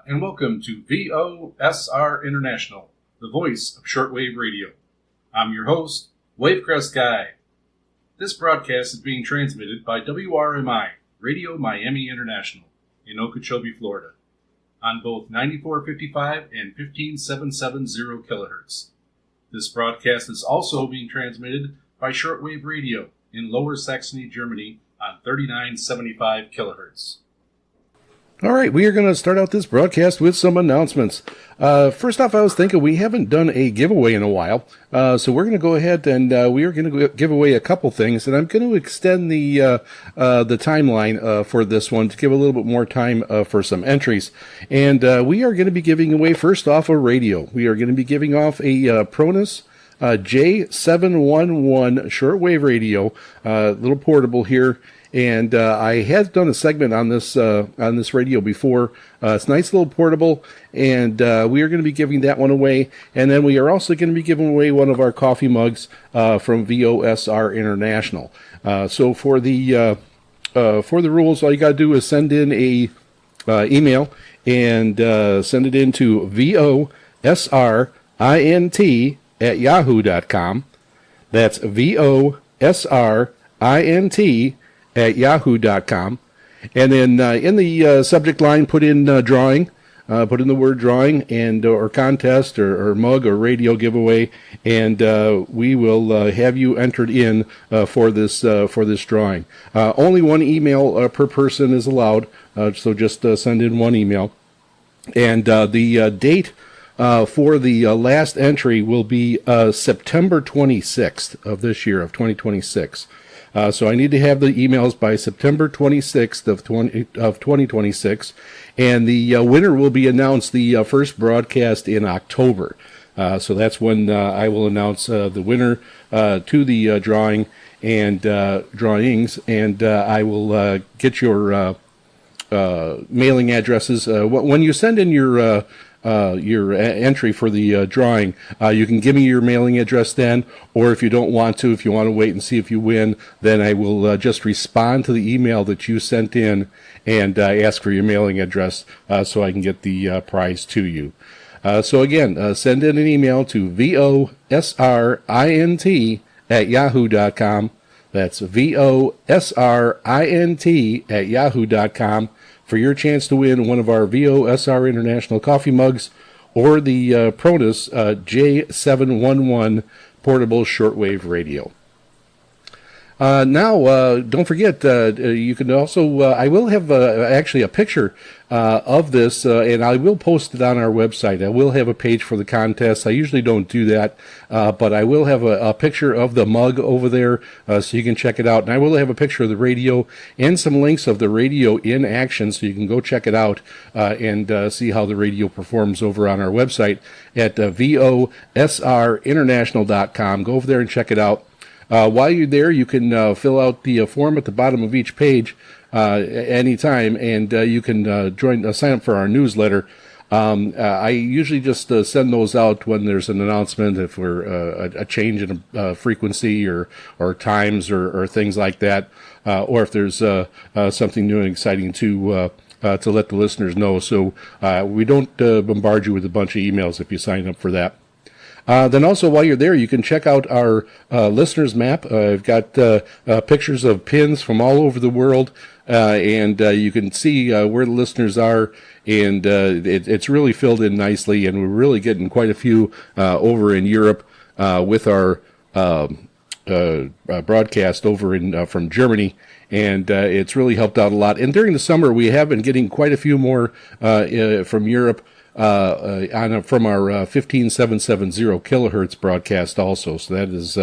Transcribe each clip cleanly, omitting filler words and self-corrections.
and welcome to VOSR International, the voice of shortwave radio. I'm your host, Wavecrest Guy. This broadcast is being transmitted by WRMI, Radio Miami International, in Okeechobee, Florida, on both 9455 and 15770 kilohertz. This broadcast is also being transmitted by shortwave radio in Lower Saxony, Germany, on 3975 kilohertz. All right, we are going to start out this broadcast with some announcements. First off, I was thinking we haven't done a giveaway in a while, so we're going to go ahead and we are going to give away a couple things, and I'm going to extend the timeline for this one to give a little bit more time for some entries. And we are going to be giving away, first off, a radio. We are going to be giving off a Pronus J711 shortwave radio, little portable here. And I had done a segment on this radio before. It's a nice little portable, and we are going to be giving that one away. And then we are also going to be giving away one of our coffee mugs from VOSR International. So for the rules, all you got to do is send in a email and send it in to VOSRINT@yahoo.com. That's VOSRINT@yahoo.com. And then in the subject line, put in drawing, put in the word drawing and or contest or mug or radio giveaway, and we will have you entered in for this drawing. Only one email per person is allowed, so just send in one email. And the date for the last entry will be September 26th of this year, of 2026. So I need to have the emails by September 26th of 2026, and the winner will be announced the first broadcast in October. So that's when I will announce the winner to the drawing and drawings, and I will get your mailing addresses. When you send in your entry for the drawing, you can give me your mailing address then, or if you don't want to, if you want to wait and see if you win, then I will just respond to the email that you sent in and ask for your mailing address so I can get the prize to you. So again, send in an email to VOSRINT@yahoo.com. That's VOSRINT@yahoo.com. for your chance to win one of our VOSR International coffee mugs or the Pronus J711 portable shortwave radio. Now, don't forget, you can also, I will have actually a picture of this, and I will post it on our website. I will have a page for the contest. I usually don't do that, but I will have a picture of the mug over there, so you can check it out. And I will have a picture of the radio and some links of the radio in action, so you can go check it out and see how the radio performs over on our website at VOSRinternational.com. Go over there and check it out. While you're there, you can fill out the form at the bottom of each page anytime, and you can sign up for our newsletter. I usually just send those out when there's an announcement, if we're a change in frequency or times or things like that, or if there's something new and exciting to let the listeners know. So we don't bombard you with a bunch of emails if you sign up for that. Then also, while you're there, you can check out our listeners map. I've got pictures of pins from all over the world, and you can see where the listeners are, and it's really filled in nicely, and we're really getting quite a few over in Europe with our broadcast over in from Germany, and it's really helped out a lot. And during the summer, we have been getting quite a few more from Europe. From our 15770 kilohertz broadcast also. So that has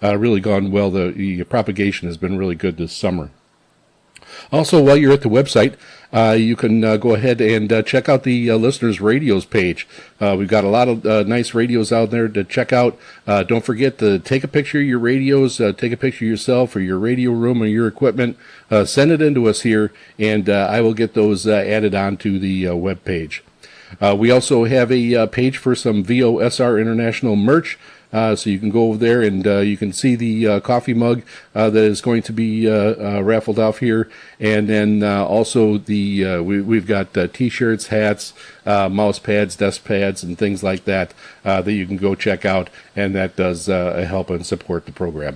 really gone well. The propagation has been really good this summer. Also, while you're at the website, you can go ahead and check out the listeners' radios page. We've got a lot of nice radios out there to check out. Don't forget to take a picture of your radios, take a picture of yourself or your radio room or your equipment. Send it in to us here, and I will get those added onto the web page. We also have a page for some VOSR International merch. So you can go over there and you can see the coffee mug that is going to be raffled off here. And then also we've got T-shirts, hats, mouse pads, desk pads, and things like that that you can go check out. And that does help and support the program.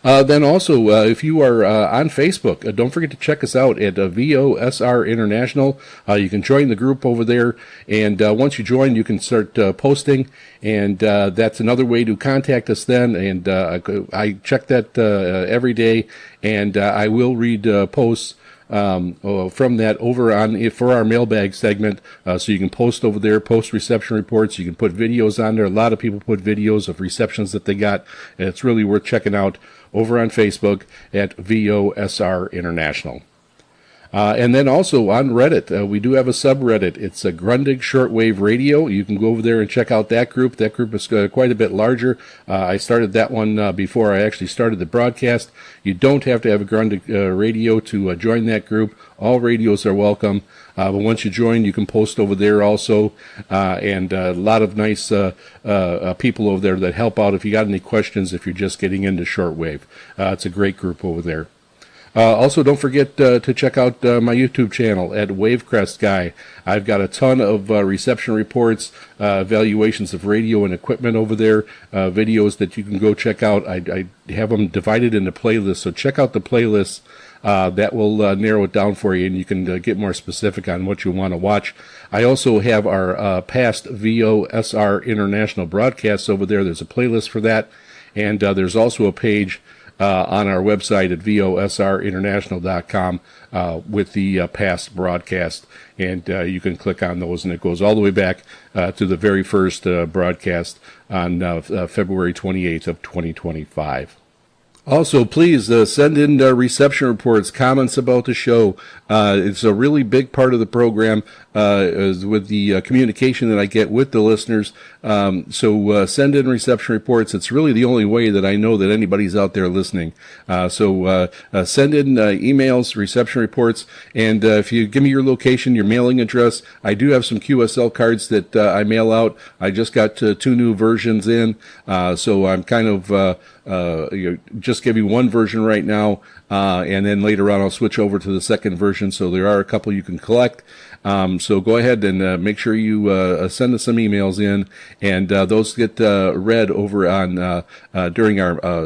Then also, if you are on Facebook, don't forget to check us out at VOSR International. You can join the group over there, and once you join, you can start posting, and that's another way to contact us then. And I check that every day, and I will read posts from that over on for our mailbag segment. So you can post over there, post reception reports. You can put videos on there. A lot of people put videos of receptions that they got, and it's really worth checking out over on Facebook at VOSR International. And then also on Reddit, we do have a subreddit. It's a Grundig Shortwave Radio. You can go over there and check out that group. That group is quite a bit larger. I started that one before I actually started the broadcast. You don't have to have a Grundig radio to join that group. All radios are welcome. But once you join, you can post over there also. And a lot of nice people over there that help out if you got any questions, if you're just getting into shortwave. It's a great group over there. Also, don't forget to check out my YouTube channel at Wavecrest Guy. I've got a ton of reception reports, evaluations of radio and equipment over there, videos that you can go check out. I have them divided into playlists, so check out the playlists. That will narrow it down for you, and you can get more specific on what you want to watch. I also have our past VOSR International broadcasts over there. There's a playlist for that, and there's also a page on our website at VOSRinternational.com with the past broadcast, and you can click on those, and it goes all the way back to the very first broadcast on February 28th of 2025. Also, please send in reception reports, comments about the show. It's a really big part of the program is with the communication that I get with the listeners. So send in reception reports. It's really the only way that I know that anybody's out there listening. So send in emails, reception reports, and if you give me your location, your mailing address, I do have some QSL cards that I mail out. I just got 2 new versions in, so I'm kind of just give you one version right now, and then later on I'll switch over to the second version. So there are a couple you can collect. So go ahead and make sure you send us some emails in, and those get read over on during our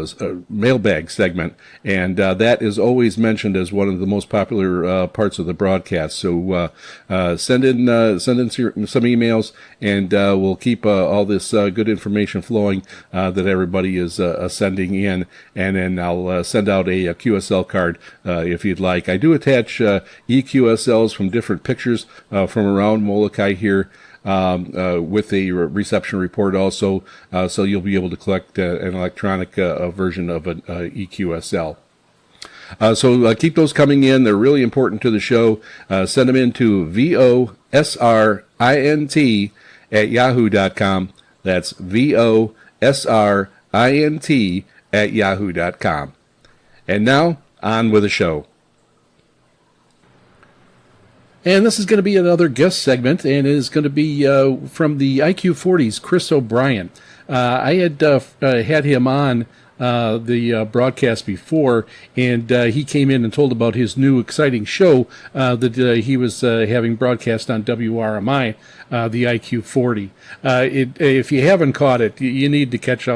mailbag segment, and that is always mentioned as one of the most popular parts of the broadcast. So send in some emails, and we'll keep all this good information flowing that everybody is sending in, and then I'll send out a QSL card if you'd like. I do attach EQSLs from different pictures from around Molokai here with a reception report also, so you'll be able to collect an electronic version of an EQSL. So keep those coming in. They're really important to the show. Send them in to VOSRINT@yahoo.com. That's VOSRINT@yahoo.com. And now, on with the show. And this is going to be another guest segment, and it is going to be from the IQ40's Chris O'Brien. I had had him on the broadcast before, and he came in and told about his new exciting show that he was having broadcast on WRMI, the IQ40. If you haven't caught it, you need to catch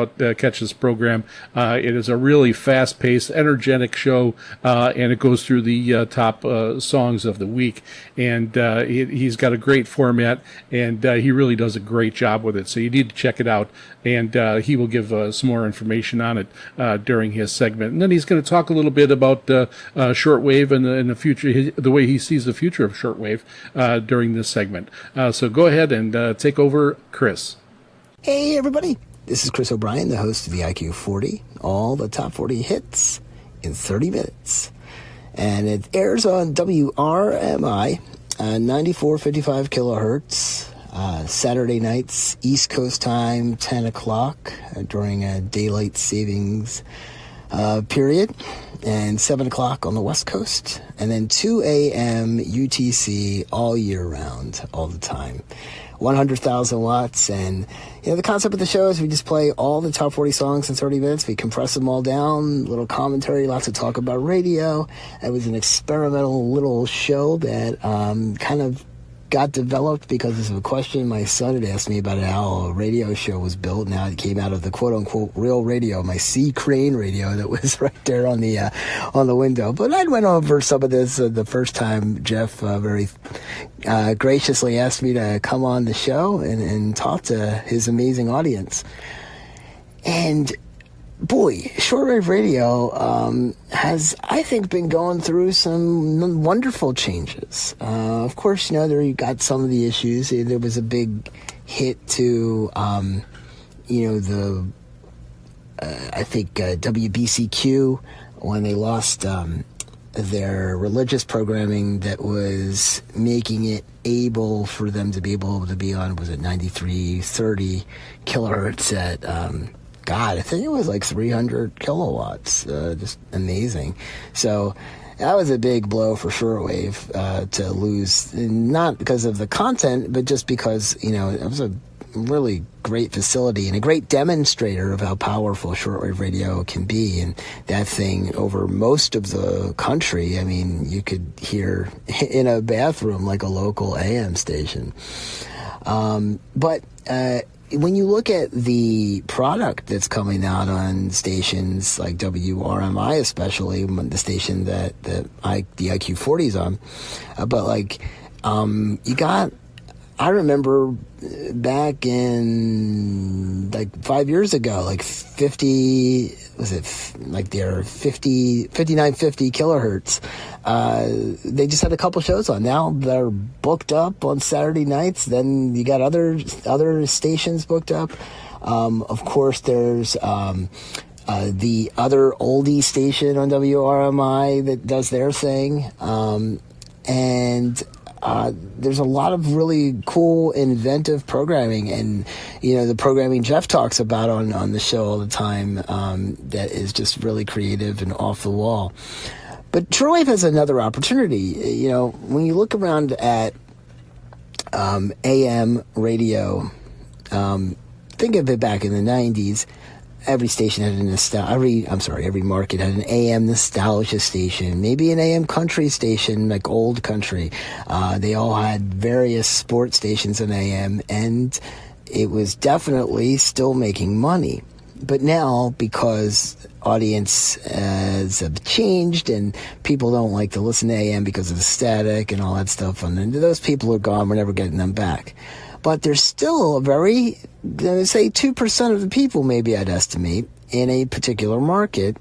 this program. It is a really fast-paced, energetic show, and it goes through the top songs of the week. And he's got a great format, and he really does a great job with it. So you need to check it out, and he will give some more information on it during his segment. And then he's going to talk a little bit about shortwave and the future, the way he sees the future of shortwave during this segment. So go ahead and take over, Chris. Hey, everybody. This is Chris O'Brien, the host of the IQ40, all the top 40 hits in 30 minutes. And it airs on WRMI, 9455 kilohertz, Saturday nights, East Coast time, 10 o'clock, during a daylight savings period. and 7 o'clock on the West Coast, and then 2 a.m. UTC all year round, all the time. 100,000 watts, and the concept of the show is we just play all the top 40 songs in 30 minutes. We compress them all down, little commentary, lots of talk about radio. It was an experimental little show that kind of got developed because of a question my son had asked me about how a radio show was built. Now it came out of the quote-unquote real radio, my C Crane radio that was right there on the window. But I went over some of this the first time. Jeff very graciously asked me to come on the show and talk to his amazing audience. And boy, shortwave radio has, I think, been going through some wonderful changes. Of course, there you got some of the issues. There was a big hit to, I think WBCQ when they lost their religious programming that was making it able for them to be able to be on, was it 9330 kilohertz at God, I think it was like 300 kilowatts. Just amazing. So that was a big blow for shortwave to lose, not because of the content, but just because, it was a really great facility and a great demonstrator of how powerful shortwave radio can be. And that thing over most of the country, I mean, you could hear in a bathroom like a local AM station. But when you look at the product that's coming out on stations like WRMI, especially the station that the IQ40 is on, I remember back in like 5 years ago, like 5950 kilohertz. They just had a couple shows on. Now they're booked up on Saturday nights. Then you got other stations booked up. Of course, there's the other oldie station on WRMI that does their thing. There's a lot of really cool, inventive programming, and the programming Jeff talks about on the show all the time that is just really creative and off the wall. But shortwave has another opportunity. When you look around at AM radio, think of it back in the 90s. Every station had every market had an AM nostalgia station, maybe an AM country station, like old country. They all had various sports stations in AM, and it was definitely still making money. But now, because audience have changed and people don't like to listen to AM because of the static and all that stuff, and those people are gone, we're never getting them back. But there's still say 2% of the people, maybe I'd estimate, in a particular market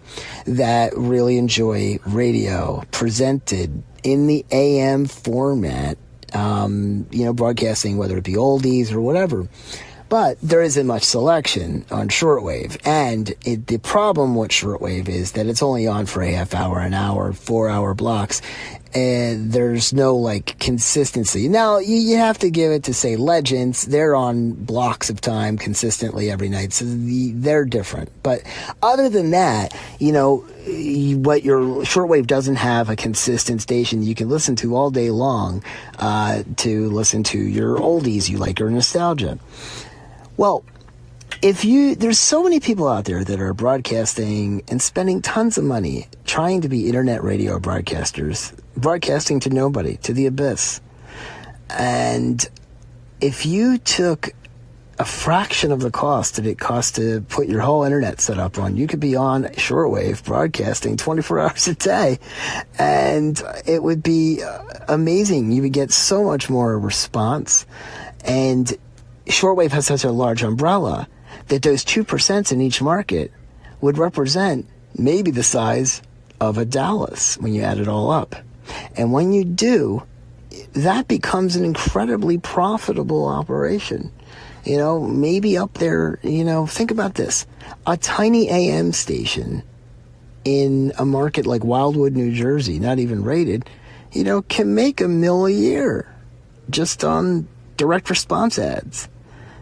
that really enjoy radio presented in the AM format, broadcasting, whether it be oldies or whatever. But there isn't much selection on shortwave. And the problem with shortwave is that it's only on for a half hour, an hour, 4-hour blocks. And there's no consistency. Now you have to give it to, say, Legends. They're on blocks of time consistently every night, so they're different. But other than that, what your shortwave doesn't have a consistent station you can listen to all day long to listen to your oldies you like, your nostalgia. Well, there's so many people out there that are broadcasting and spending tons of money trying to be internet radio broadcasters, broadcasting to nobody, to the abyss. And if you took a fraction of the cost that it costs to put your whole internet setup on, you could be on shortwave broadcasting 24 hours a day, and it would be amazing. You would get so much more response, and shortwave has such a large umbrella that those 2% in each market would represent maybe the size of a Dallas when you add it all up. And when you do, that becomes an incredibly profitable operation. Maybe up there, think about this. A tiny AM station in a market like Wildwood, New Jersey, not even rated, can make $1 million a year just on direct response ads.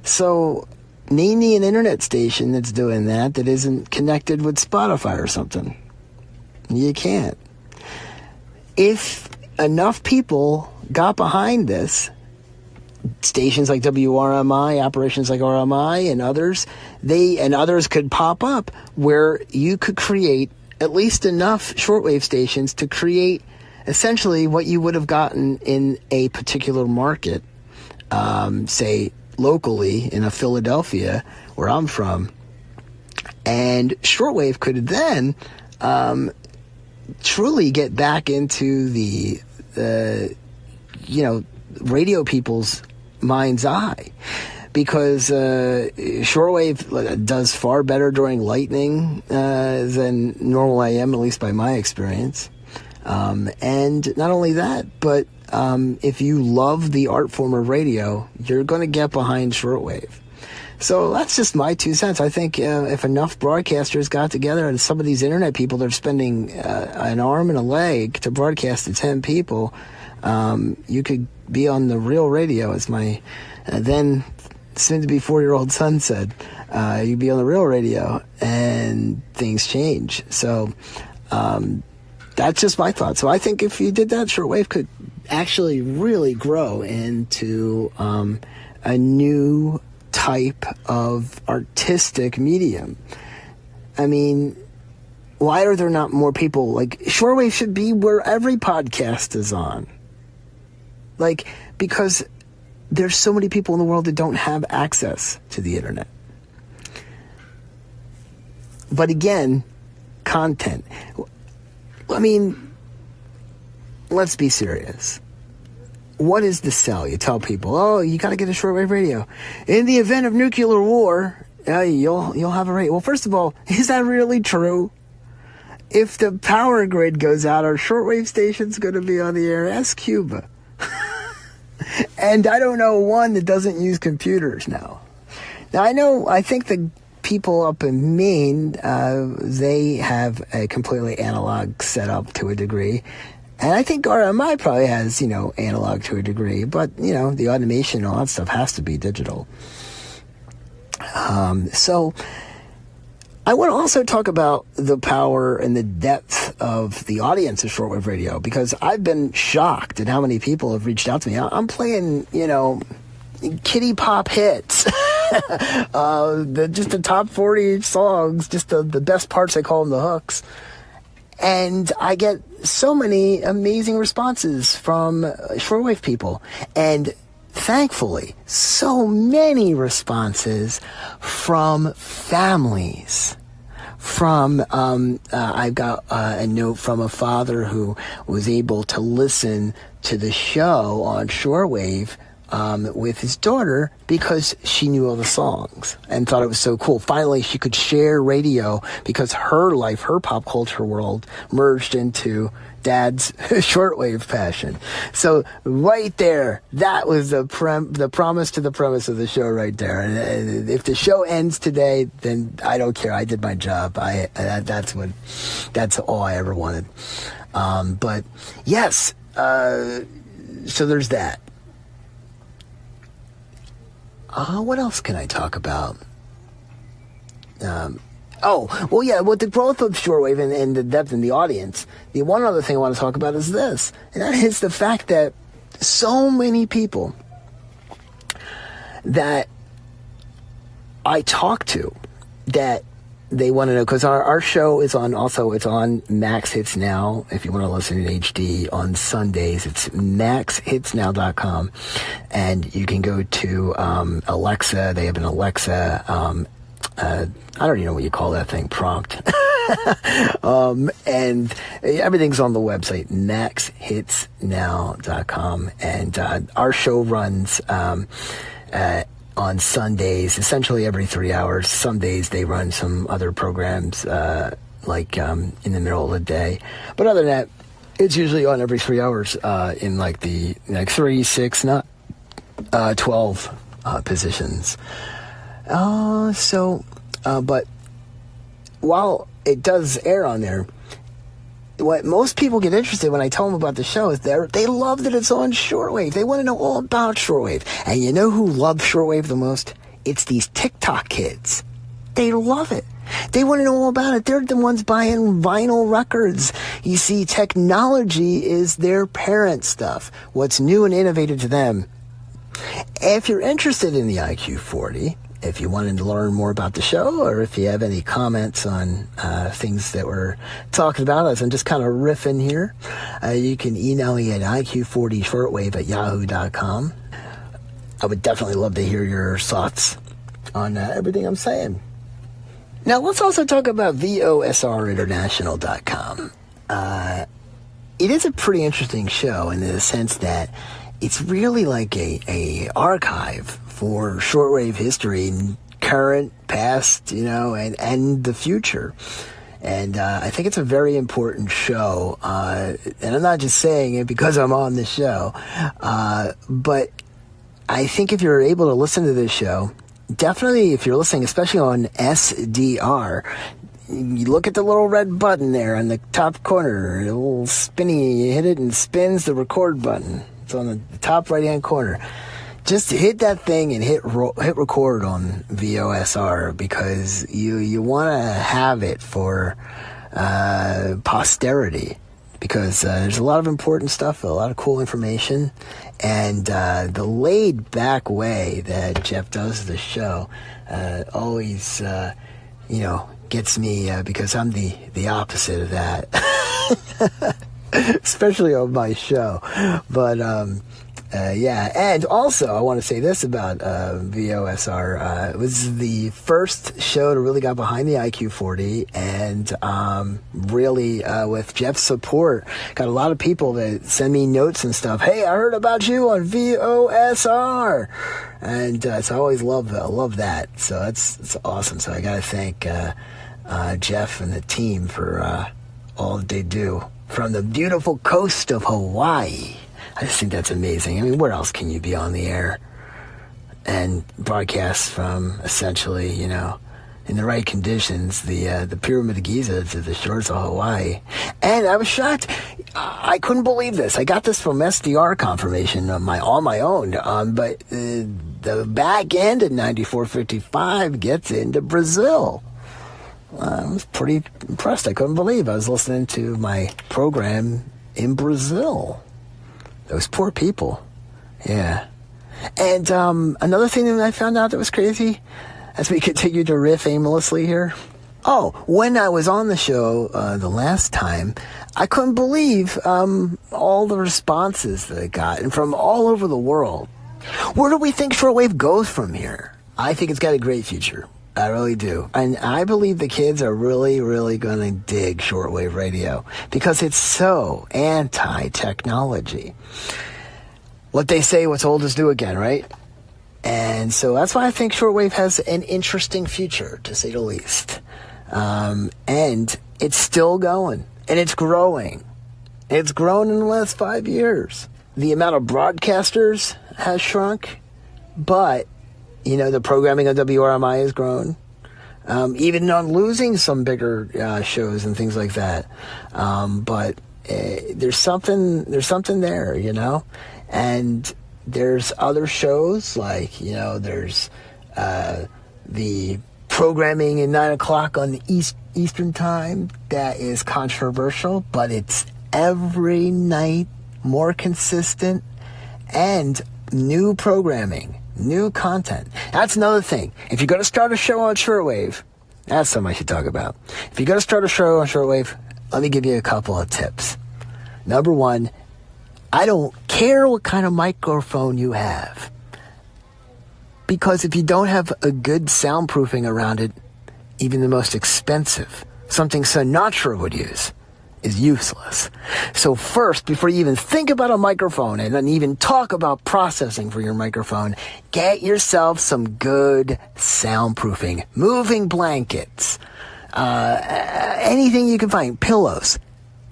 So name me an internet station that's doing that isn't connected with Spotify or something. You can't. If enough people got behind this, stations like WRMI, operations like RMI, and others, others could pop up where you could create at least enough shortwave stations to create essentially what you would have gotten in a particular market, say locally in a Philadelphia, where I'm from. And shortwave could then truly get back into the radio people's mind's eye, because shortwave does far better during lightning than normal AM, at least by my experience. And not only that, but if you love the art form of radio, you're going to get behind shortwave. So that's just my 2 cents. I think if enough broadcasters got together, and some of these internet people, they're spending an arm and a leg to broadcast to 10 people, you could be on the real radio, as my then soon-to-be 4-year-old son said. You'd be on the real radio, and things change. So that's just my thought. So I think if you did that, shortwave could actually really grow into a new type of artistic medium. I mean, why are there not more people? Like, shortwave should be where every podcast is on. Like, because there's so many people in the world that don't have access to the internet. But again, content. I mean, let's be serious. What is the sell? You tell people, oh, you got to get a shortwave radio. In the event of nuclear war, you'll have a radio. Well, first of all, is that really true? If the power grid goes out, our shortwave station's going to be on the air. Ask Cuba. And I don't know one that doesn't use computers now. Now, I think the people up in Maine, they have a completely analog setup to a degree. And I think RMI probably has, analog to a degree, but, the automation and all that stuff has to be digital. So I want to also talk about the power and the depth of the audience of shortwave radio, because I've been shocked at how many people have reached out to me. I'm playing, kiddie pop hits, just the top 40 songs, just the best parts, I call them the hooks. And I get so many amazing responses from shortwave people. And thankfully, so many responses from families. I've got a note from a father who was able to listen to the show on shortwave with his daughter because she knew all the songs and thought it was so cool. Finally, she could share radio because her life, her pop culture world merged into Dad's shortwave passion. So right there, that was the promise to the premise of the show right there. And if the show ends today, then I don't care. I did my job. That's all I ever wanted. But yes, so there's that. What else can I talk about? With the growth of shortwave and the depth in the audience, the one other thing I want to talk about is this, and that is the fact that so many people that I talk to that they want to know, because our show is on, also it's on Max Hits Now. If you want to listen in HD on Sundays, it's maxhitsnow.com, and you can go to Alexa. They have an Alexa I don't even know what you call that thing, prompt. And everything's on the website, maxhitsnow.com. And our show runs on Sundays, essentially every 3 hours. Some days they run some other programs in the middle of the day. But other than that, it's usually on every 3 hours in the 3, 6, 12 positions. But while it does air on there, what most people get interested when I tell them about the show is they love that it's on shortwave. They want to know all about shortwave. And you know who loves shortwave the most? It's these TikTok kids. They love it. They want to know all about it. They're the ones buying vinyl records. You see, technology is their parent stuff. What's new and innovative to them. If you're interested in the IQ40, if you wanted to learn more about the show, or if you have any comments on things that we're talking about, as I'm just kind of riffing here, you can email me at iq40shortwave@yahoo.com. I would definitely love to hear your thoughts on everything I'm saying. Now, let's also talk about VOSRinternational.com. It is a pretty interesting show in the sense that it's really like a archive for shortwave history, current, past, and the future. And I think it's a very important show. And I'm not just saying it because I'm on the show. But I think if you're able to listen to this show, definitely if you're listening, especially on SDR, you look at the little red button there on the top corner, a little spinny, you hit it and it spins the record button. It's on the top right-hand corner. Just hit that thing and hit record on VOSR, because you want to have it for posterity, because there's a lot of important stuff, a lot of cool information, and the laid-back way that Jeff does the show always, gets me, because I'm the opposite of that, especially on my show. But yeah, and also I want to say this about VOSR. It was the first show to really got behind the IQ40, and really with Jeff's support, got a lot of people that send me notes and stuff. Hey, I heard about you on VOSR, and so I always love that. So it's awesome. So I got to thank Jeff and the team for all that they do from the beautiful coast of Hawaii. I just think that's amazing. I mean, where else can you be on the air and broadcast from, essentially, in the right conditions, the Pyramid of Giza to the shores of Hawaii? And I was shocked. I couldn't believe this. I got this from SDR confirmation on my own. But the back end of 9455 gets into Brazil. I was pretty impressed. I couldn't believe I was listening to my program in Brazil. Those poor people. Yeah. And another thing that I found out that was crazy, as we continue to riff aimlessly here. Oh, when I was on the show the last time, I couldn't believe all the responses that I got, and from all over the world. Where do we think shortwave goes from here? I think it's got a great future. I really do. And I believe the kids are really, really going to dig shortwave radio, because it's so anti-technology. What they say, what's old is new again, right? And so that's why I think shortwave has an interesting future, to say the least. And it's still going, and it's growing. It's grown in the last 5 years. The amount of broadcasters has shrunk, but the programming of WRMI has grown. Even on losing some bigger shows and things like that. But there's something there, And there's other shows like, there's the programming at 9 o'clock on the Eastern time that is controversial, but it's every night more consistent, and new programming. New content. That's another thing. If you're going to start a show on shortwave, that's something I should talk about. If you're going to start a show on shortwave, let me give you a couple of tips. Number one, I don't care what kind of microphone you have, because if you don't have a good soundproofing around it, even the most expensive, something Sinatra would use, is useless. So first, before you even think about a microphone and then even talk about processing for your microphone, get yourself some good soundproofing. Moving blankets, anything you can find, pillows.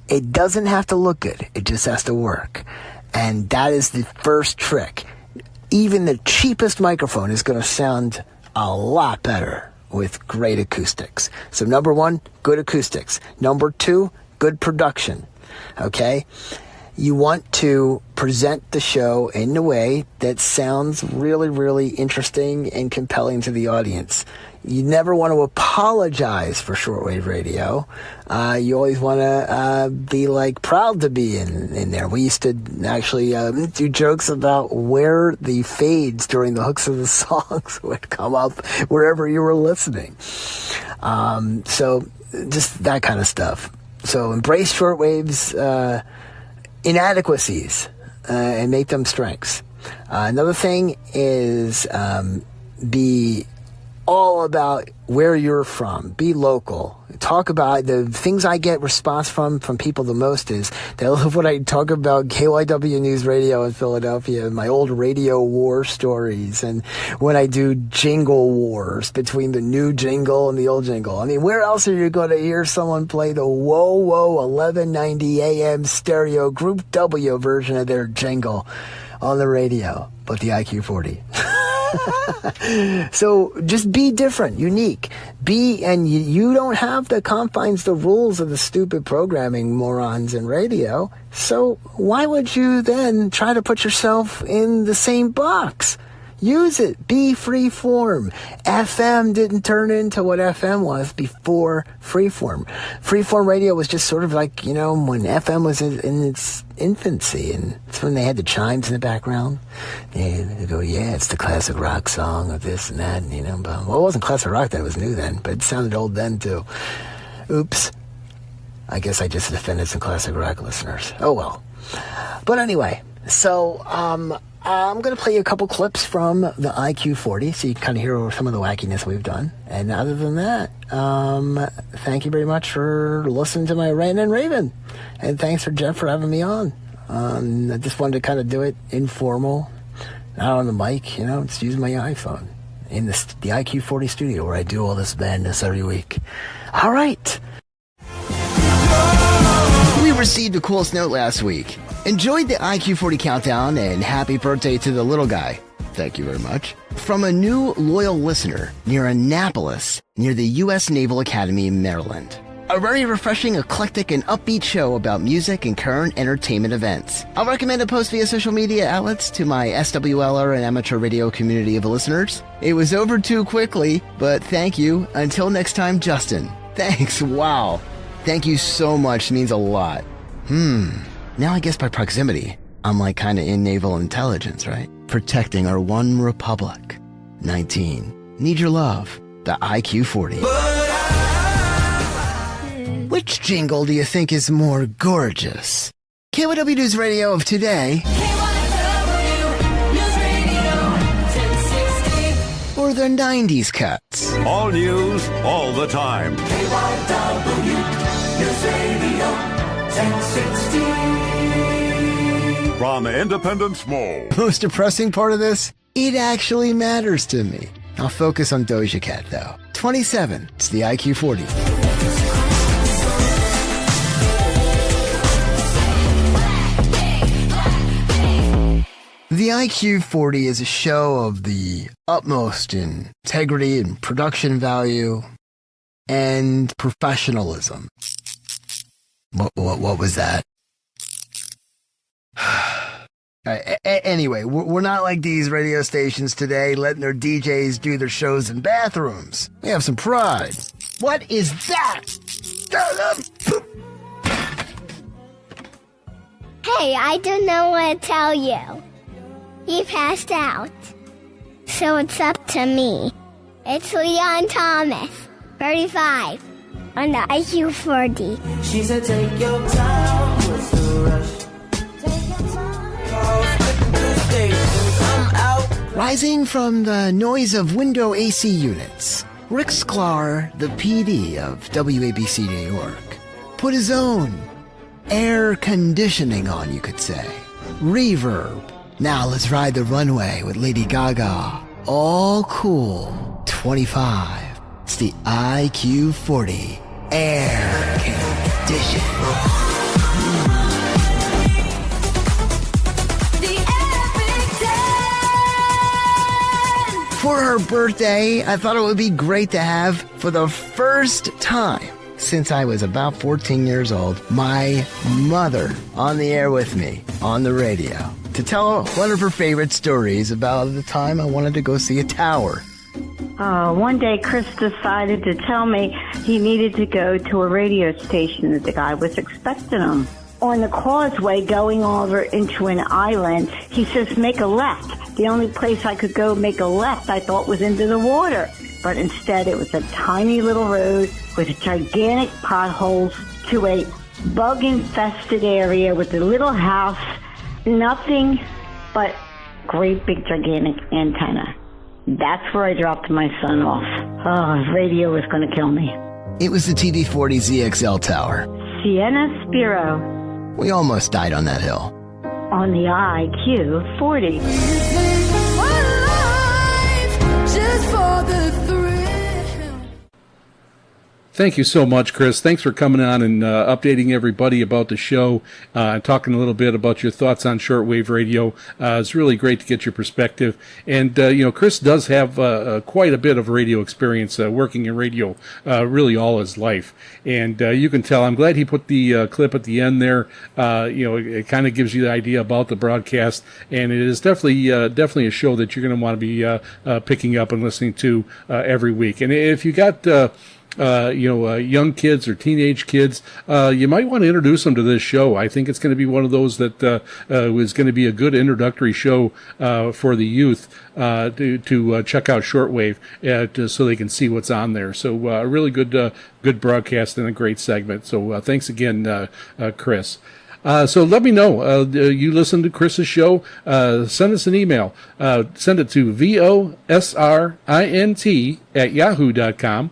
It doesn't have to look good. It just has to work. And that is the first trick. Even the cheapest microphone is going to sound a lot better with great acoustics. So number one, good acoustics. Number two, good production. Okay? you want to present the show in a way that sounds really, really interesting and compelling to the audience. You never want to apologize for shortwave radio. You always want to be like proud to be in there. We used to actually do jokes about where the fades during the hooks of the songs would come up wherever you were listening. So just that kind of stuff. So embrace shortwave's inadequacies and make them strengths. Another thing is be all about where you're from. Be local. Talk about the things I get response from people the most is they love when I talk about KYW News Radio in Philadelphia, my old radio war stories, and when I do jingle wars between the new jingle and the old jingle. I mean, where else are you going to hear someone play the Whoa Whoa 1190 AM stereo Group W version of their jingle on the radio but the IQ40? So just be different, unique. And you don't have the confines, the rules of the stupid programming morons in radio. So why would you then try to put yourself in the same box? Use it. Be free form. FM didn't turn into what FM was before freeform. Freeform radio was just sort of like, when FM was in its infancy, and it's when they had the chimes in the background. They go, yeah, it's the classic rock song of this and that, but, well, it wasn't classic rock then, it was new then, but it sounded old then too. Oops. I guess I just offended some classic rock listeners. Oh well. But anyway, so, I'm going to play you a couple clips from the IQ40 so you can kind of hear some of the wackiness we've done. And other than that, thank you very much for listening to my rant and raving. And thanks for Jeff for having me on. I just wanted to kind of do it informal, not on the mic, just use my iPhone in the IQ40 studio where I do all this madness every week. All right. We received the coolest note last week. Enjoyed the IQ40 countdown and happy birthday to the little guy. Thank you very much. From a new loyal listener near Annapolis, near the U.S. Naval Academy in Maryland. A very refreshing, eclectic, and upbeat show about music and current entertainment events. I'll recommend a post via social media outlets to my SWLR and amateur radio community of listeners. It was over too quickly, but thank you. Until next time, Justin. Thanks, wow. Thank you so much, it means a lot. Now I guess by proximity, I'm like kind of in naval intelligence, right? Protecting our one republic. 19. Need your love. The IQ40. Which jingle do you think is more gorgeous? KYW News Radio of today? KYW News Radio 1060. Or the 90s cuts? All news, all the time. KYW News Radio 1060. From Independence Mall. Most depressing part of this? It actually matters to me. I'll focus on Doja Cat, though. 27. It's the IQ40. The IQ40 is a show of the utmost integrity and production value and professionalism. What was that? Anyway, we're not like these radio stations today, letting their DJs do their shows in bathrooms. We have some pride. What is that? Hey, I don't know what to tell you. He passed out. So it's up to me. It's Leon Thomas, 35, on the IQ40. She said, take your time, what's the rush? Rising from the noise of window AC units, Rick Sklar, the PD of WABC New York, put his own air conditioning on, you could say. Reverb. Now let's ride the runway with Lady Gaga. All cool. 25. It's the IQ40 air conditioning. For her birthday, I thought it would be great to have, for the first time, since I was about 14 years old, my mother on the air with me on the radio to tell one of her favorite stories about the time I wanted to go see a tower. One day Chris decided to tell me he needed to go to a radio station that the guy was expecting him. On the causeway going over into an island, he says, make a left. The only place I could go make a left I thought was into the water. But instead it was a tiny little road with gigantic potholes to a bug-infested area with a little house, nothing but great big gigantic antenna. That's where I dropped my son off. Oh, radio was going to kill me. It was the TV40 ZXL tower. Sienna Spiro We almost died on that hill. on the IQ 40. Thank you so much, Chris. Thanks for coming on and updating everybody about the show and talking a little bit about your thoughts on shortwave radio. It's really great to get your perspective. And, Chris does have quite a bit of radio experience working in radio really all his life. And you can tell, I'm glad he put the clip at the end there. It kind of gives you the idea about the broadcast. And it is definitely a show that you're going to want to be picking up and listening to every week. And if you got... young kids or teenage kids, you might want to introduce them to this show. I think it's going to be one of those that is going to be a good introductory show for the youth to check out shortwave so they can see what's on there. So a really good broadcast and a great segment. So thanks again, Chris. So let me know. You listen to Chris's show. Send us an email. Send it to VOSRINT@yahoo.com.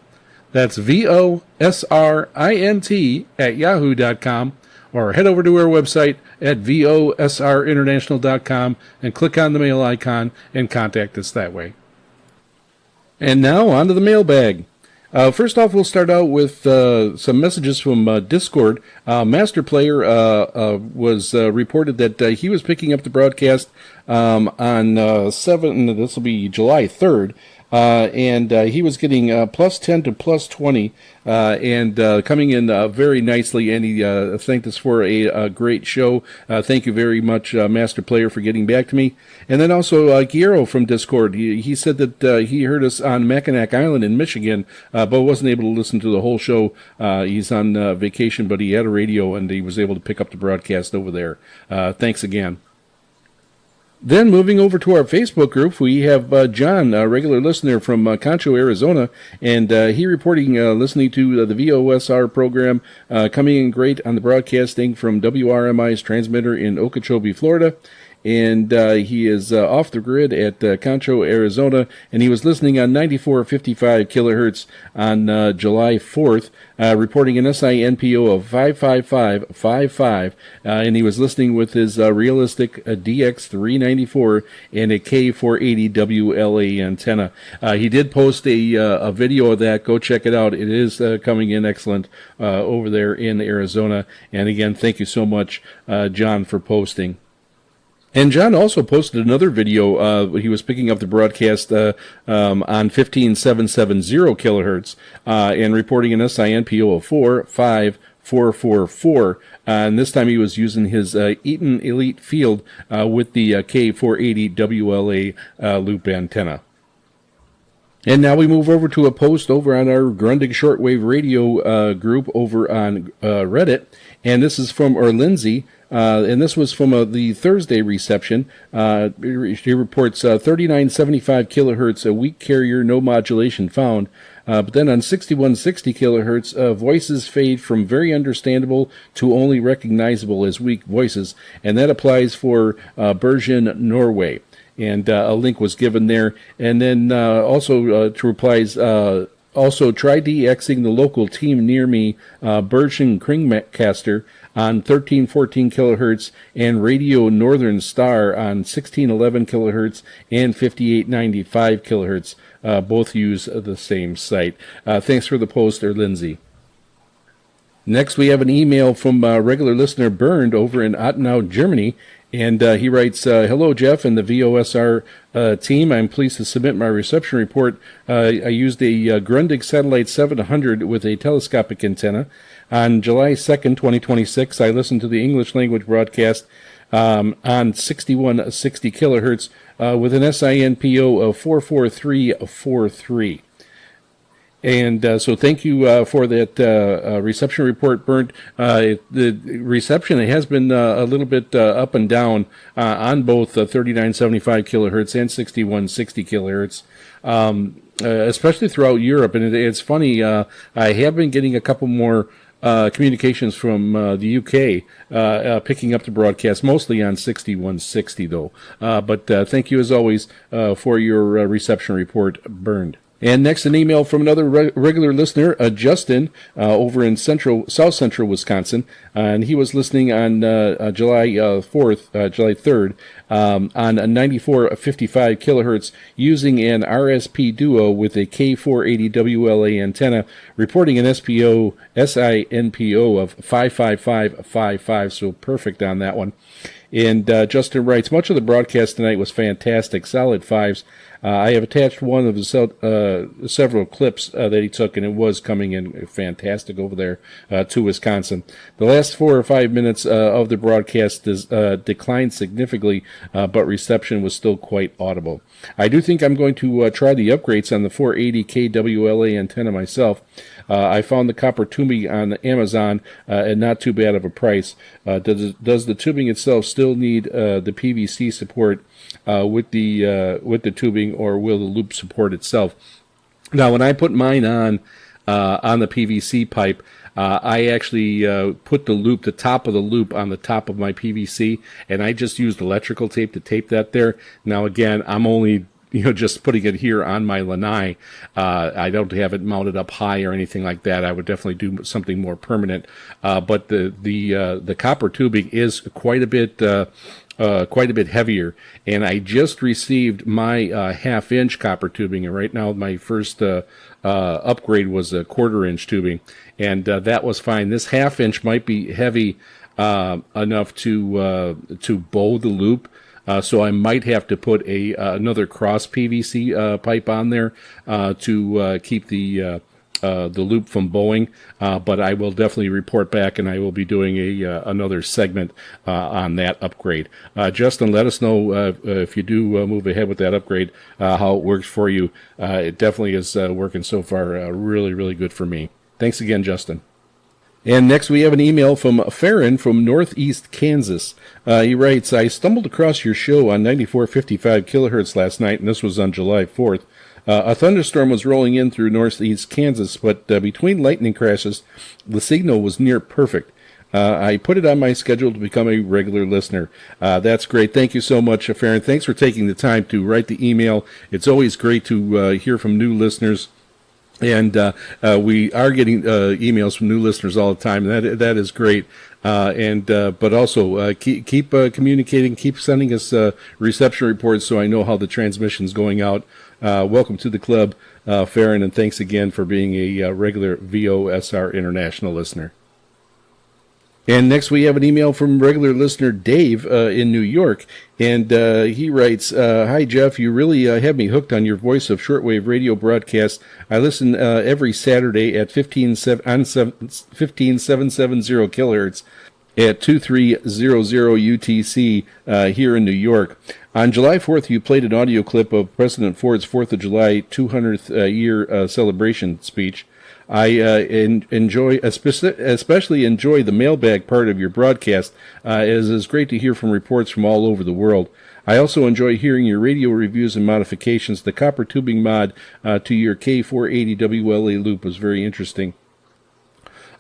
That's VOSRINT@yahoo.com, or head over to our website at VOSRinternational.com and click on the mail icon and contact us that way. And now on to the mailbag. First off, we'll start out with some messages from Discord. Master Player was reported that he was picking up the broadcast on this will be July 3rd. And he was getting plus 10 to plus 20 and coming in very nicely. And he thanked us for a great show. Thank you very much, Master Player, for getting back to me. And then also Guillermo from Discord. He said that he heard us on Mackinac Island in Michigan, but wasn't able to listen to the whole show. He's on vacation, but he had a radio, and he was able to pick up the broadcast over there. Thanks again. Then moving over to our Facebook group, we have John, a regular listener from Concho, Arizona, and he reporting listening to the VOSR program, coming in great on the broadcasting from WRMI's transmitter in Okeechobee, Florida. And he is off the grid at Concho, Arizona, and he was listening on 94.55 kilohertz on July 4th, reporting an SINPO of 55555, and he was listening with his realistic DX394 and a K480 WLA antenna. He did post a video of that. Go check it out. It is coming in excellent over there in Arizona. And again, thank you so much, John, for posting. And John also posted another video. He was picking up the broadcast on 15770 kilohertz and reporting an SINPO of 45444. And this time he was using his Eaton Elite Field with the K480 WLA loop antenna. And now we move over to a post over on our Grundig Shortwave Radio group over on Reddit. And this is from Lindsay. And this was from the Thursday reception. She reports 3975 kilohertz, a weak carrier, no modulation found. But then on 6160 kilohertz, voices fade from very understandable to only recognizable as weak voices. And that applies for Bergen, Norway. And a link was given there. And then also to replies, also try DXing the local team near me, Bergen Kringcaster, on 1314 kilohertz, and Radio Northern Star on 1611 kilohertz and 5895 kilohertz. Both use the same site. Thanks for the post there, Lindsay. Next, we have an email from regular listener Bernd over in Ottenau, Germany. And he writes, hello, Jeff and the VOSR team. I'm pleased to submit my reception report. I used a Grundig Satellite 700 with a telescopic antenna. On July 2nd, 2026, I listened to the English language broadcast on 6160 kilohertz with an SINPO of 44343. And so thank you for that reception report, Bernd. The reception has been a little bit up and down on both 3975 kilohertz and 6160 kilohertz, especially throughout Europe. And it's funny, I have been getting a couple more communications from the UK picking up the broadcast, mostly on 6160, though. But thank you, as always, for your reception report, Bernd. And next, an email from another regular listener, Justin, over in South Central Wisconsin, and he was listening on July 3rd, on a 9455 kilohertz using an RSP Duo with a K480 WLA antenna, reporting an SINPO of 55555, so perfect on that one. And Justin writes, much of the broadcast tonight was fantastic, solid fives. I have attached one of the several clips that he took, and it was coming in fantastic over there to Wisconsin. The last 4 or 5 minutes of the broadcast declined significantly, but reception was still quite audible. I do think I'm going to try the upgrades on the 480 KWLA antenna myself. I found the copper tubing on Amazon at not too bad of a price. Does the tubing itself still need the PVC support with the tubing, or will the loop support itself? Now, when I put mine on the PVC pipe, I actually put the top of the loop on the top of my PVC, and I just used electrical tape to tape that there. Now, again, I'm only just putting it here on my lanai. I don't have it mounted up high or anything like that. I would definitely do something more permanent. But the copper tubing is quite a bit heavier, and I just received my half-inch copper tubing, and right now my first upgrade was a quarter-inch tubing, and that was fine. This half-inch might be heavy enough to bow the loop. So I might have to put another cross PVC pipe on there to keep the loop from bowing, but I will definitely report back, and I will be doing another segment on that upgrade. Justin, let us know if you do move ahead with that upgrade, how it works for you. It definitely is working so far really, really good for me. Thanks again, Justin. And next we have an email from Farron from Northeast Kansas. He writes, I stumbled across your show on 9455 kilohertz last night, and this was on July 4th. A thunderstorm was rolling in through Northeast Kansas, but between lightning crashes, the signal was near perfect. I put it on my schedule to become a regular listener. That's great. Thank you so much, Farron. Thanks for taking the time to write the email. It's always great to hear from new listeners. And we are getting emails from new listeners all the time. That is great. But also keep communicating, keep sending us reception reports so I know how the transmission's going out. Welcome to the club, Farron, and thanks again for being a regular VOSR International listener. And next we have an email from regular listener Dave in New York, and he writes, Hi, Jeff. You really have me hooked on your Voice of Shortwave radio broadcast. I listen every Saturday at 15770 kilohertz at 2300 UTC here in New York. On July 4th, you played an audio clip of President Ford's 4th of July 200th year celebration speech. I especially enjoy the mailbag part of your broadcast, as it's great to hear from reports from all over the world. I also enjoy hearing your radio reviews and modifications. The copper tubing mod to your K480 WLA loop was very interesting.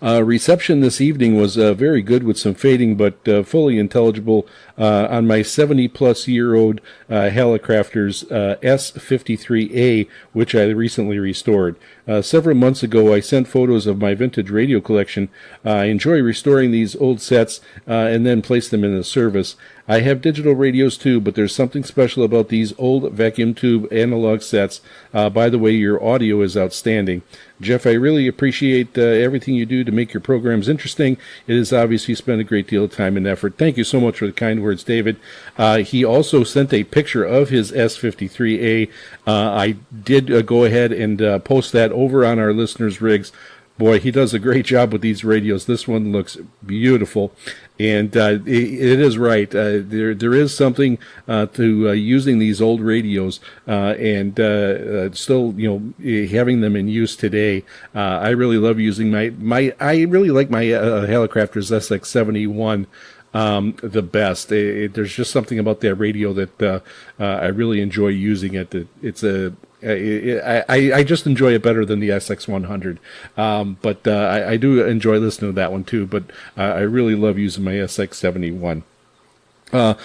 Reception this evening was very good with some fading, but fully intelligible on my 70-plus-year-old Hallicrafters S53A, which I recently restored. Several months ago, I sent photos of my vintage radio collection. I enjoy restoring these old sets and then place them in the service. I have digital radios too, but there's something special about these old vacuum tube analog sets. By the way, your audio is outstanding. Jeff, I really appreciate everything you do to make your programs interesting. It is obvious you spend a great deal of time and effort. Thank you so much for the kind words, David. He also sent a picture of his S53A. I did go ahead and post that over on our listeners' rigs. Boy, he does a great job with these radios. This one looks beautiful. And it is right. There is something to using these old radios and still, having them in use today. I really love using I really like my Hallicrafters SX71 the best. There's just something about that radio that I really enjoy using it. I just enjoy it better than the SX100. But I do enjoy listening to that one too. But I really love using my SX71. I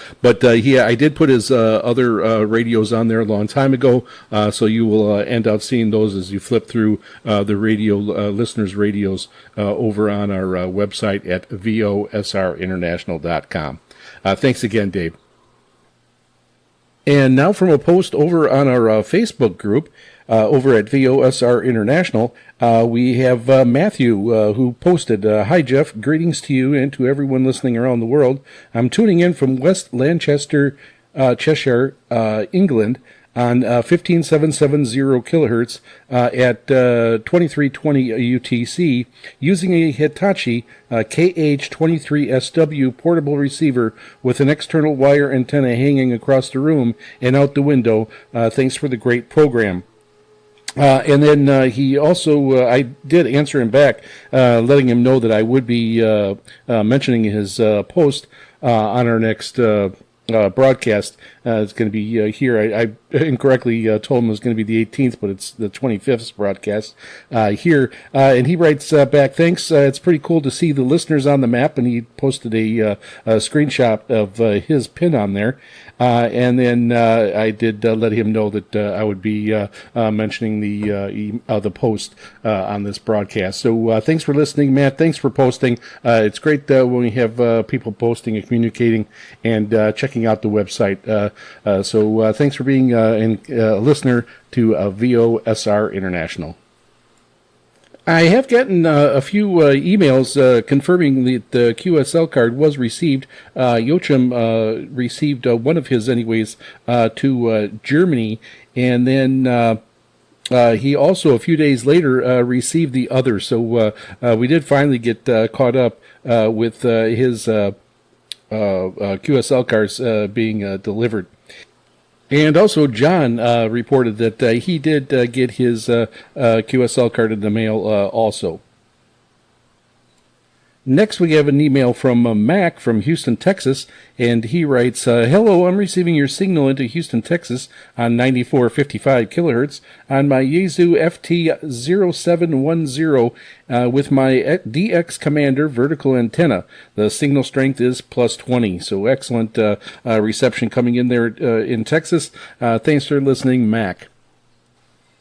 did put his other radios on there a long time ago, so you will end up seeing those as you flip through the radio listeners' radios over on our website at VOSRinternational.com. Thanks again, Dave. And now from a post over on our Facebook group, over at VOSR International, we have Matthew who posted, "Hi Jeff, greetings to you and to everyone listening around the world. I'm tuning in from West Lancaster, Cheshire, England, on 15770 kilohertz at 2320 UTC using a Hitachi KH23SW portable receiver with an external wire antenna hanging across the room and out the window. Thanks for the great program." And then he also, I did answer him back, letting him know that I would be mentioning his post on our next broadcast. It's going to be here. I incorrectly told him it was going to be the 18th, but it's the 25th broadcast here. And he writes back, "Thanks. It's pretty cool to see the listeners on the map." And he posted a screenshot of his pin on there. And then I did let him know that I would be mentioning the post on this broadcast. So thanks for listening, Matt. Thanks for posting. It's great when we have people posting and communicating and checking out the website. So thanks for being a listener to VOSR International. I have gotten a few emails confirming that the QSL card was received. Joachim received one of his anyways to Germany, and then he also a few days later received the other. So we did finally get caught up with his QSL cards being delivered. And also, John reported that he did get his QSL card in the mail also. Next, we have an email from Mac from Houston, Texas, and he writes, "Hello, I'm receiving your signal into Houston, Texas on 9455 kilohertz on my Yaesu FT0710 with my DX Commander vertical antenna. The signal strength is +20, so excellent reception coming in there in Texas. Thanks for listening, Mac."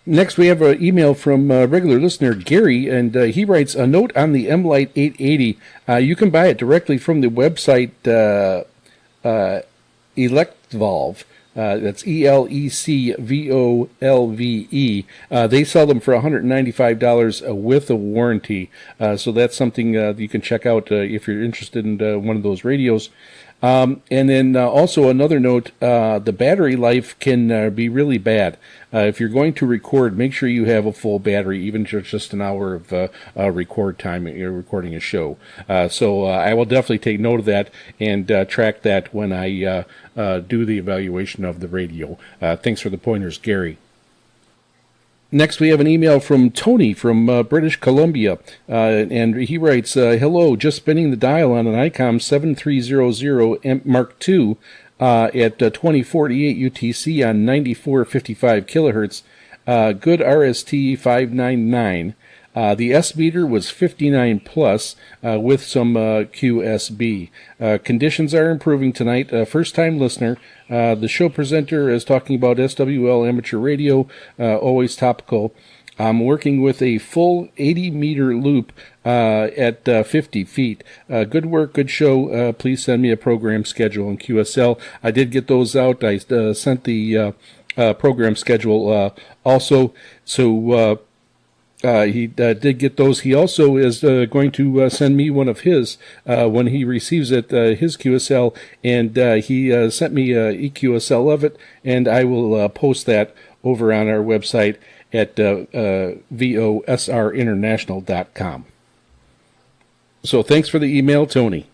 Next, we have an email from regular listener Gary, and he writes, "A note on the M-Lite 880. You can buy it directly from the website Electvolve. That's ELECVOLVE. They sell them for $195 with a warranty. So that's something you can check out if you're interested in one of those radios. And then also another note, the battery life can be really bad. If you're going to record, make sure you have a full battery, even just an hour of record time you're recording a show. So I will definitely take note of that and track that when I do the evaluation of the radio. Thanks for the pointers, Gary. Next, we have an email from Tony from British Columbia, and he writes, "Hello, just spinning the dial on an ICOM 7300 Mark II at 2048 UTC on 9455 kilohertz. Good RST 599. The S meter was 59 plus with some QSB. Conditions are improving tonight. First time listener. The show presenter is talking about SWL amateur radio, always topical. I'm working with a full 80-meter loop at 50 feet. Good work, good show. Please send me a program schedule in QSL. I did get those out. I sent the program schedule also. So he did get those. He also is going to send me one of his when he receives it, his QSL, and he sent me EQSL of it, and I will post that over on our website at VOSRinternational.com. So thanks for the email, Tony.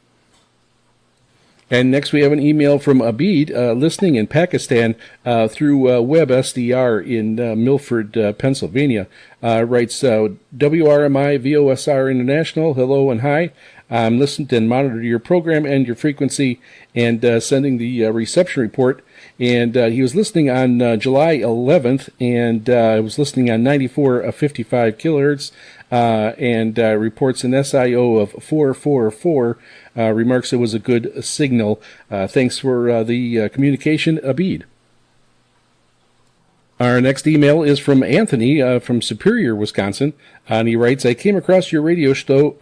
And next we have an email from Abid, listening in Pakistan through WebSDR in Milford, Pennsylvania. Writes, WRMI VOSR International, hello and hi. I'm listening and monitor your program and your frequency and sending the reception report. And he was listening on July 11th, and was listening on 94.55 kilohertz, and reports an SIO of 444. Remarks it was a good signal. Thanks for the communication, Abid. Our next email is from Anthony from Superior, Wisconsin, and he writes, I came across your radio show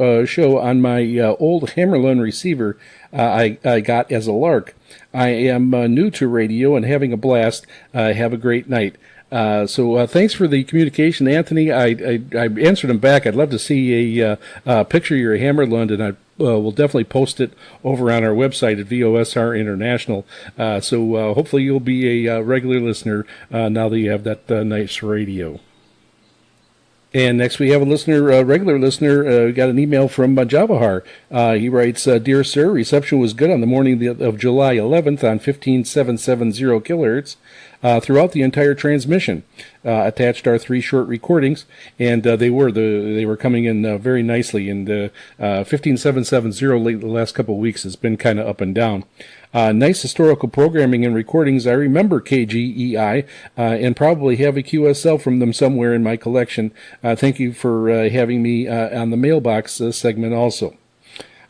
on my old Hammerlund receiver I got as a lark. I am new to radio and having a blast. Have a great night. So thanks for the communication, Anthony. I answered him back. I'd love to see a picture of your Hammerlund, and I will definitely post it over on our website at VOSR International. So hopefully you'll be a regular listener now that you have that nice radio. And next we have a listener, regular listener, got an email from Javahar. He writes, Dear Sir, reception was good on the morning of July 11th on 15770 kilohertz throughout the entire transmission. Attached are 3 short recordings, and they were coming in very nicely. And 15770 the last couple of weeks has been kind of up and down. Nice historical programming and recordings. I remember KGEI and probably have a QSL from them somewhere in my collection. Thank you for having me on the mailbox segment also.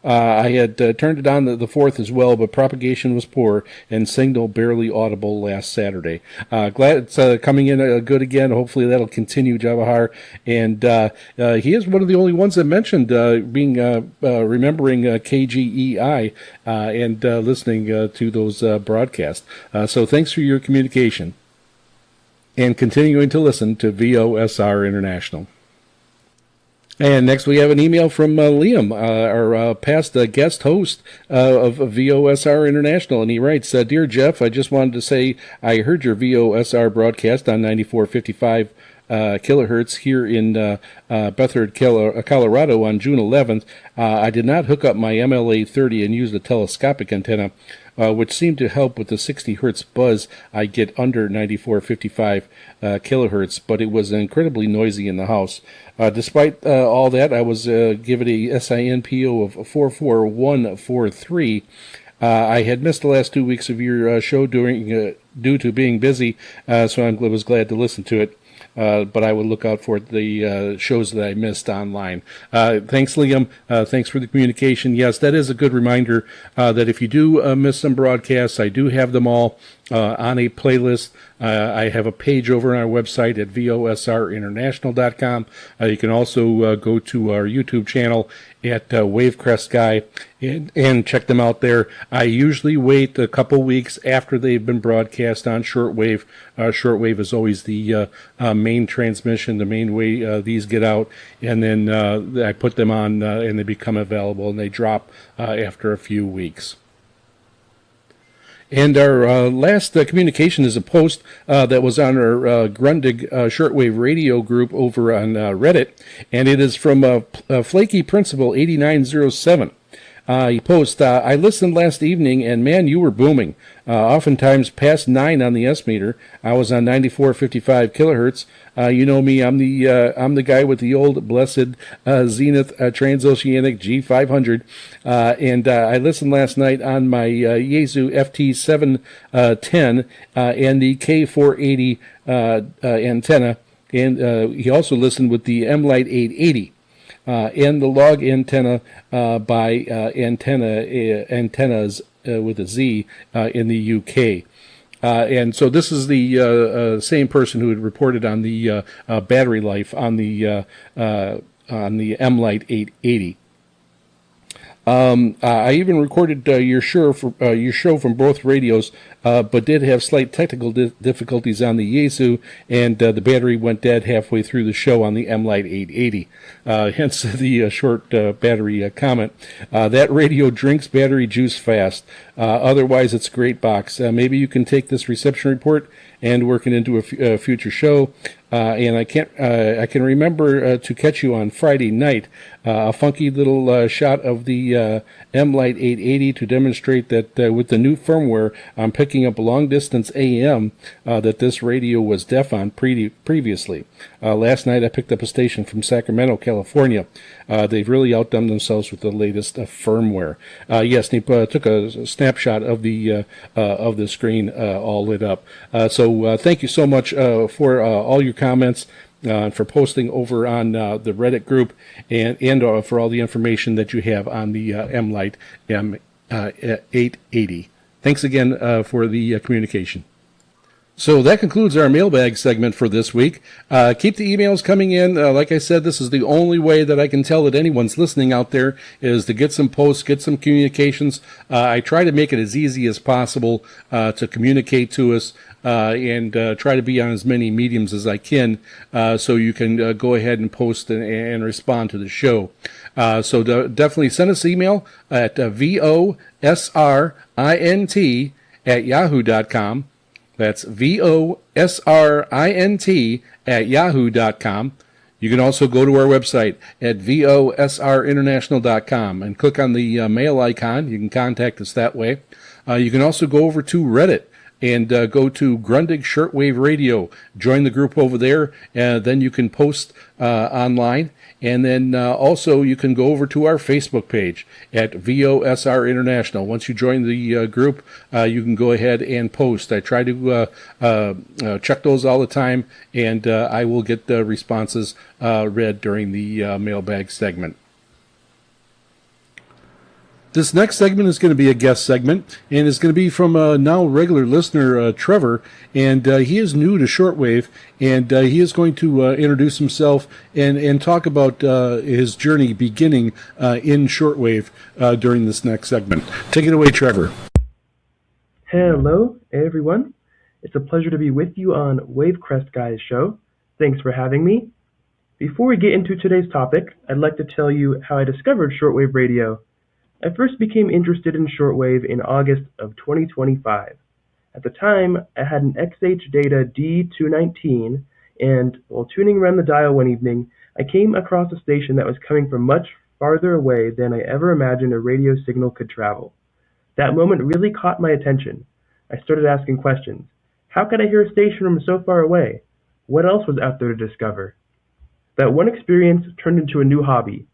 I had turned it on the 4th as well, but propagation was poor and signal barely audible last Saturday. Glad it's coming in good again. Hopefully that'll continue, Javahar. And he is one of the only ones that mentioned remembering KGEI and listening to those broadcasts. So thanks for your communication and continuing to listen to VOSR International. And next we have an email from Liam, our past guest host of VOSR International, and he writes, Dear Jeff, I just wanted to say I heard your VOSR broadcast on 94.55 kilohertz here in Bethard, Colorado on June 11th. I did not hook up my MLA 30 and used a telescopic antenna, which seemed to help with the 60 hertz buzz I get under 94.55 kilohertz, but it was incredibly noisy in the house. Despite all that, I was given a SINPO of 44143. I had missed the last 2 weeks of your show due to being busy, so I was glad to listen to it. But I will look out for the shows that I missed online. Thanks, Liam. Thanks for the communication. Yes, that is a good reminder that if you do miss some broadcasts, I do have them all on a playlist. I have a page over on our website at VOSRinternational.com. You can also go to our YouTube channel at Wavecrest Guy and check them out there. I usually wait a couple weeks after they've been broadcast on shortwave. Shortwave is always the main transmission, the main way these get out, and then I put them on and they become available, and they drop after a few weeks. And our last communication is a post that was on our Grundig shortwave radio group over on Reddit, and it is from Flaky Principal 8907. He posts, I listened last evening, and man, you were booming. Oftentimes past 9 on the S meter. I was on 94.55 kilohertz. You know me, I'm the guy with the old blessed Zenith Transoceanic G500. And I listened last night on my Yaesu FT710 and the K480 antenna. And he also listened with the M-Lite 880. And the log antenna by Antennas with a Z in the UK. And so this is the same person who had reported on the battery life on the M-Lite 880. I even recorded your show from both radios, but did have slight technical difficulties on the Yaesu, and the battery went dead halfway through the show on the M-Lite 880. Hence the short battery comment. That radio drinks battery juice fast. Otherwise, it's a great box. Maybe you can take this reception report and work it into a future show. And I can remember to catch you on Friday night, a funky little shot of the M-Lite 880 to demonstrate that with the new firmware, I'm picking up long distance AM that this radio was deaf on previously. Last night I picked up a station from Sacramento, California. They've really outdone themselves with the latest firmware. Yes, they took a snapshot of the screen all lit up. So thank you so much for all your comments, for posting over on the Reddit group, and for all the information that you have on the M-Lite M880. Thanks again for the communication. So that concludes our mailbag segment for this week. Keep the emails coming in. Like I said, this is the only way that I can tell that anyone's listening out there is to get some posts, get some communications. I try to make it as easy as possible to communicate to us and try to be on as many mediums as I can so you can go ahead and post and respond to the show. So definitely send us email at VOSRINT@yahoo.com. That's VOSRINT@yahoo.com. You can also go to our website at VOSRinternational.com and click on the mail icon. You can contact us that way. You can also go over to Reddit and go to Grundig Shortwave Radio. Join the group over there, and then you can post online. And then also you can go over to our Facebook page at VOSR International. Once you join the group, you can go ahead and post. I try to check those all the time, and I will get the responses read during the mailbag segment. This next segment is going to be a guest segment, and it's going to be from a now regular listener, Trevor, and he is new to shortwave, and he is going to introduce himself and talk about his journey beginning in shortwave during this next segment. Take it away, Trevor. Hello, everyone. It's a pleasure to be with you on Wavecrest Guy's show. Thanks for having me. Before we get into today's topic, I'd like to tell you how I discovered shortwave radio. I first became interested in shortwave in August of 2025. At the time, I had an XH Data D219, and while tuning around the dial one evening, I came across a station that was coming from much farther away than I ever imagined a radio signal could travel. That moment really caught my attention. I started asking questions. How could I hear a station from so far away? What else was out there to discover? That one experience turned into a new hobby.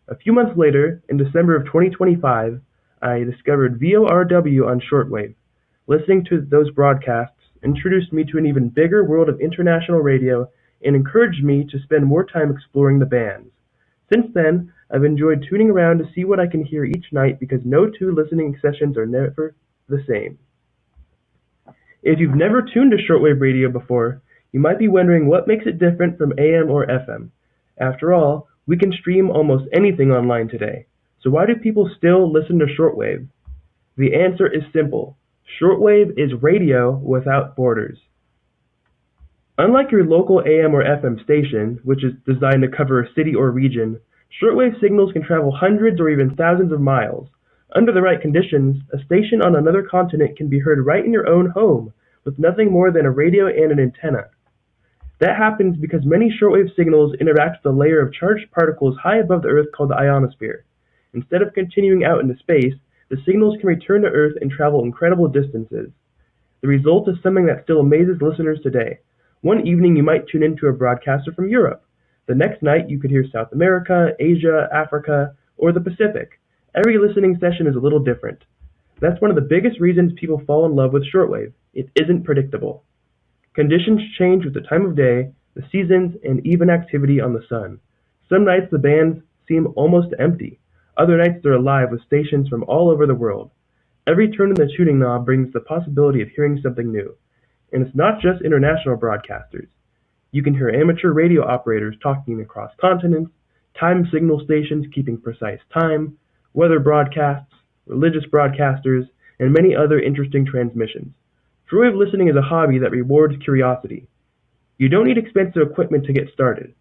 A few months later, in December of 2025, I discovered VORW on shortwave. Listening to those broadcasts introduced me to an even bigger world of international radio and encouraged me to spend more time exploring the bands. Since then, I've enjoyed tuning around to see what I can hear each night because no two listening sessions are never the same. If you've never tuned to shortwave radio before, you might be wondering what makes it different from AM or FM. After all, we can stream almost anything online today. So why do people still listen to shortwave? The answer is simple. Shortwave is radio without borders. Unlike your local AM or FM station, which is designed to cover a city or region, shortwave signals can travel hundreds or even thousands of miles. Under the right conditions, a station on another continent can be heard right in your own home, with nothing more than a radio and an antenna. That happens because many shortwave signals interact with a layer of charged particles high above the Earth called the ionosphere. Instead of continuing out into space, the signals can return to Earth and travel incredible distances. The result is something that still amazes listeners today. One evening you might tune into a broadcaster from Europe. The next night you could hear South America, Asia, Africa, or the Pacific. Every listening session is a little different. That's one of the biggest reasons people fall in love with shortwave. It isn't predictable. Conditions change with the time of day, the seasons, and even activity on the sun. Some nights the bands seem almost empty. Other nights they're alive with stations from all over the world. Every turn in the tuning knob brings the possibility of hearing something new. And it's not just international broadcasters. You can hear amateur radio operators talking across continents, time signal stations keeping precise time, weather broadcasts, religious broadcasters, and many other interesting transmissions. Shortwave listening is a hobby that rewards curiosity. You don't need expensive equipment to get started.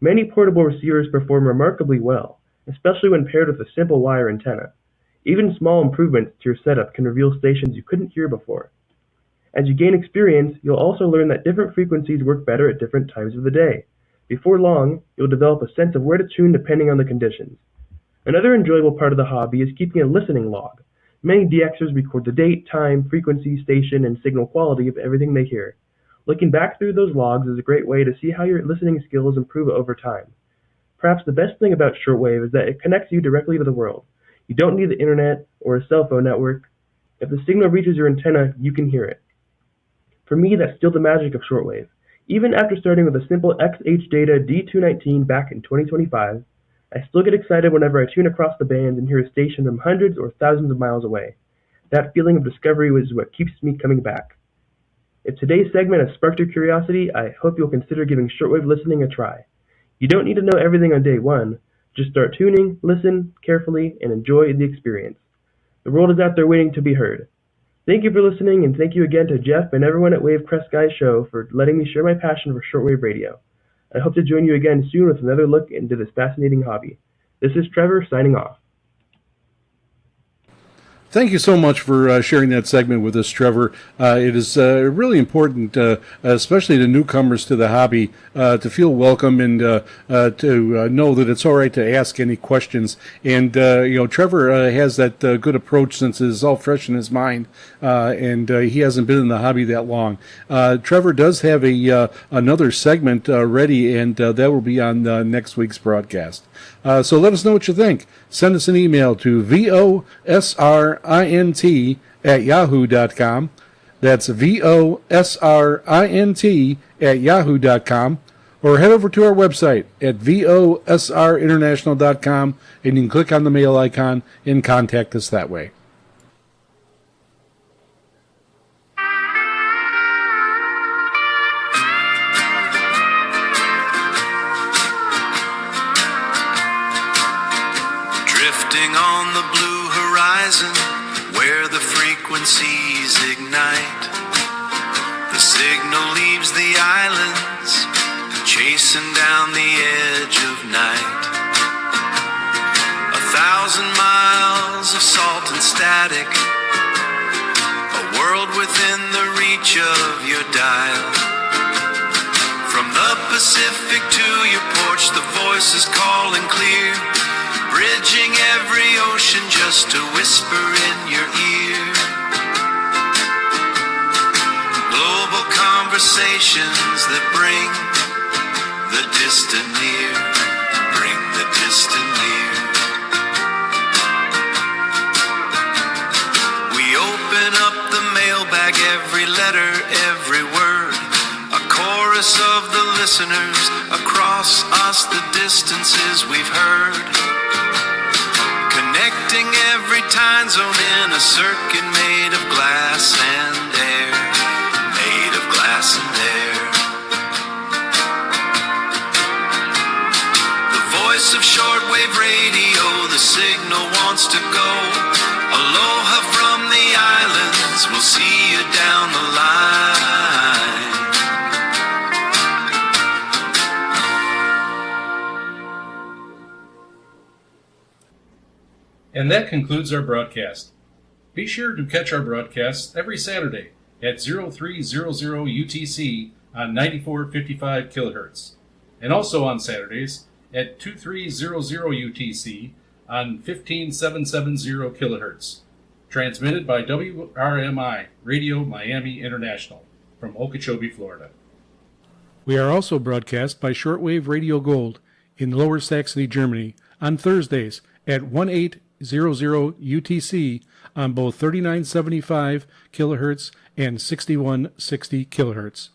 Many portable receivers perform remarkably well, especially when paired with a simple wire antenna. Even small improvements to your setup can reveal stations you couldn't hear before. As you gain experience, you'll also learn that different frequencies work better at different times of the day. Before long, you'll develop a sense of where to tune depending on the conditions. Another enjoyable part of the hobby is keeping a listening log. Many DXers record the date, time, frequency, station, and signal quality of everything they hear. Looking back through those logs is a great way to see how your listening skills improve over time. Perhaps the best thing about shortwave is that it connects you directly to the world. You don't need the internet or a cell phone network. If the signal reaches your antenna, you can hear it. For me, that's still the magic of shortwave. Even after starting with a simple XH Data D219 back in 2025, I still get excited whenever I tune across the bands and hear a station from hundreds or thousands of miles away. That feeling of discovery is what keeps me coming back. If today's segment has sparked your curiosity, I hope you'll consider giving shortwave listening a try. You don't need to know everything on day one. Just start tuning, listen carefully, and enjoy the experience. The world is out there waiting to be heard. Thank you for listening, and thank you again to Jeff and everyone at Wavecrest Guys Show for letting me share my passion for shortwave radio. I hope to join you again soon with another look into this fascinating hobby. This is Trevor signing off. Thank you so much for sharing that segment with us, Trevor. It is really important, especially to newcomers to the hobby, to feel welcome and to know that it's all right to ask any questions. And Trevor has that good approach since it's all fresh in his mind, and he hasn't been in the hobby that long. Trevor does have another segment ready, and that will be on next week's broadcast. So let us know what you think. Send us an email to VOSRINT@yahoo.com. That's VOSRINT@yahoo.com. Or head over to our website at VOSRinternational.com, and you can click on the mail icon and contact us that way. On the blue horizon, where the frequencies ignite, the signal leaves the islands, chasing down the edge of night. 1,000 miles of salt and static, a world within the reach of your dial. From the Pacific to your porch, the voice is calling clear, bridging every ocean just to whisper in your ear. Global conversations that bring the distant near, bring the distant near. We open up the mailbag, every letter, every word, a chorus of the listeners across us, the distances we've heard. Connecting every time zone in a circuit made of glass and air, made of glass and air. The voice of shortwave radio, the signal wants to go. Aloha from the islands, we'll see you down the line. And that concludes our broadcast. Be sure to catch our broadcasts every Saturday at 0300 UTC on 9455 kHz, and also on Saturdays at 2300 UTC on 15770 kHz, transmitted by WRMI Radio Miami International from Okeechobee, Florida. We are also broadcast by Shortwave Radio Gold in Lower Saxony, Germany on Thursdays at 1800 UTC on both 3975 kHz and 6160 kHz.